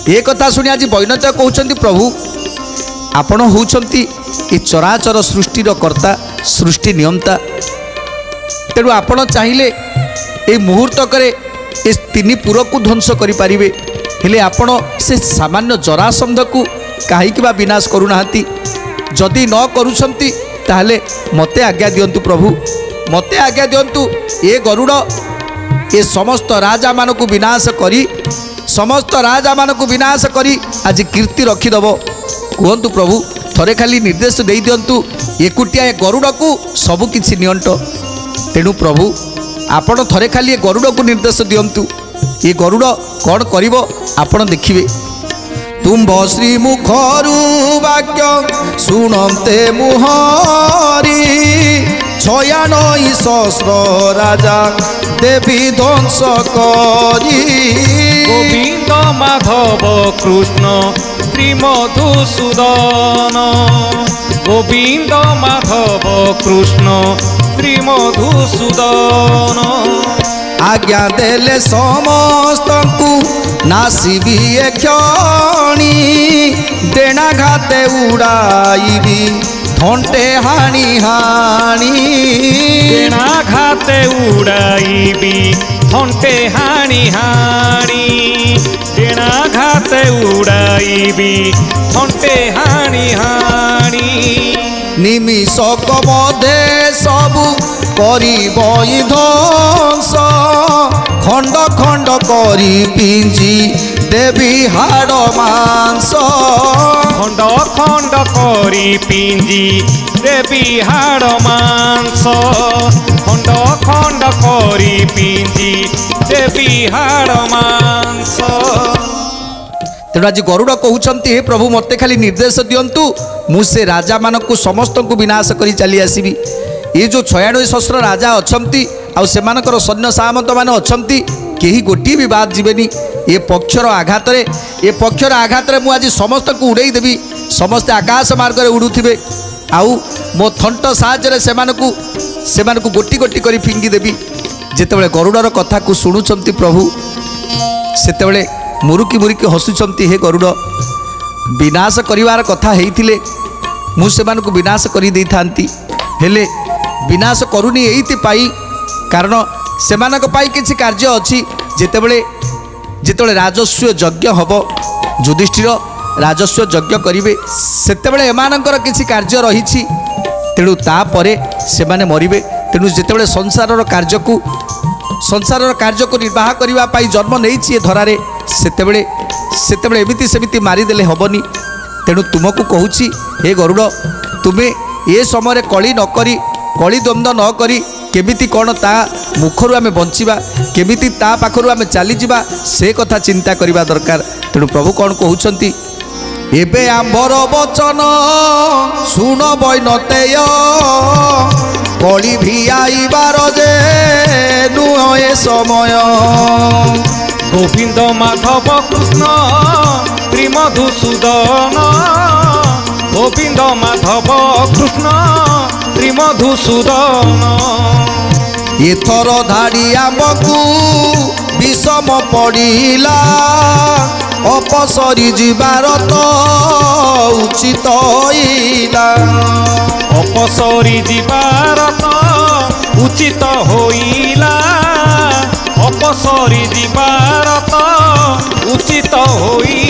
ए कथा शुणी आज वैनत्य कहते प्रभु आपण होउछंती ए चराचर सृष्टिर कर्ता सृष्टि नियंता तेणु आपण चाहिए ए मुहूर्त करे ए तीन पुर को ध्वंस करें हेले आपण से सामान्य जरासंध को कहीं विनाश करूना जदि न करुछंती ताहले मते आज्ञा दियंतु प्रभु मते आज्ञा दियंतु ए गरुड़ ए समस्त राजा मानक विनाश करी समस्त राजा मानक विनाश करी आज कीर्ति रखीदेव कहतु प्रभु थरे खाली निर्देश दे दियंतु एकुटिया ए गरुड़ को सबकिछि नियंट तेणु प्रभु आपण थरे खाली ए गरुड़ को निर्देश दियंतु ये गरुड़ कौन करिवो आपण देखिबे तुम्भ श्री मुखरु वाक्य सुनते मुहरी 96 राजा देवी ध्वंस करी गोविंद माधव कृष्ण श्री मधुसूदन गोविंद माधव कृष्ण श्री मधुसूदन आज्ञा देले समस्त को नासिबी क्षणी देना घाते उड़ाइबी थंटे हाणी हाणी देना घाते उड़ाइबी थंटे हाणी हाणी देना घाते उड़ाइबी थंटे हाणी हाणी निमिषक मधे सबु करिबई ध्वंस खंड खंड करी पिंजी देवी हाड़ मांस खंड खंड करी पिंजी देवी हाड़ मांस खंड खंड करी पिंजी देवी हाड़ मांस तेणु आज गरुड़ कहते हे प्रभु मते खाली निर्देश दियंतु मुझे राजा मानक समस्त को विनाश करी चली आसबि ये जो 96 सहस्र राजा अछंती आउ सेमानकर सैन्य सामंत माने अछंती केही गोटी भी बात जीवेनी ये पक्षर आघात रे मु आज समस्त को उड़ाई देवी समस्त आकाश मार्ग रे उड़ुथिबे आउ मो थंट साहाय्य सेमानकु गोटी गोटी करी फिंगी देवी जेतेबेले गरुड़र कथा को शुणुचंती प्रभु सेतेबेले मुरुकी मुरुकी हसुचंती हे गरुड़ विनाश करिवार कथा हेइथिले मु सेमानकु विनाश करी देई थांती हेले विनाश करूनी एइति पाई कारण सेमानक पाई किछि कार्य अछि जेतेबेले राजस्व यज्ञ हबो युधिष्ठिर राजस्व यज्ञ करिवे सेतेबेले एमानकर किछि कार्य रहिछि तेणु तापरे सेमाने मरिवे तेणु जेतेबेले संसारर कार्य को निर्वाह करिवा पाई जन्म नेइछि ए धरारे सेतेबेले एमिति सेमिति मारिदेले हबनी तेणु तुमको कहूछि हे गरुड़ तुमे ए समय कली नकरी कली द्वंद्व न करी केमिति कौन ता मुखर आम बंचा केमिति ता पाखर आम चली जावा से कथा चिंता करवा दरकार तेणु प्रभु कौन कहते एबे आंबर वचन शुण बैनतेय कली भी आईबार जे नुह ए समय गोविंद माधव कृष्ण श्री मधुसूदन गोविंद माधव कृष्ण श्री मधुसूदन एथर धाड़ी आमकु विषम पड़िला अपसरी जीवार तो उचित होइला अपसरी जीवार तो उचित होइला अपसरी जीवार तो उचित होइला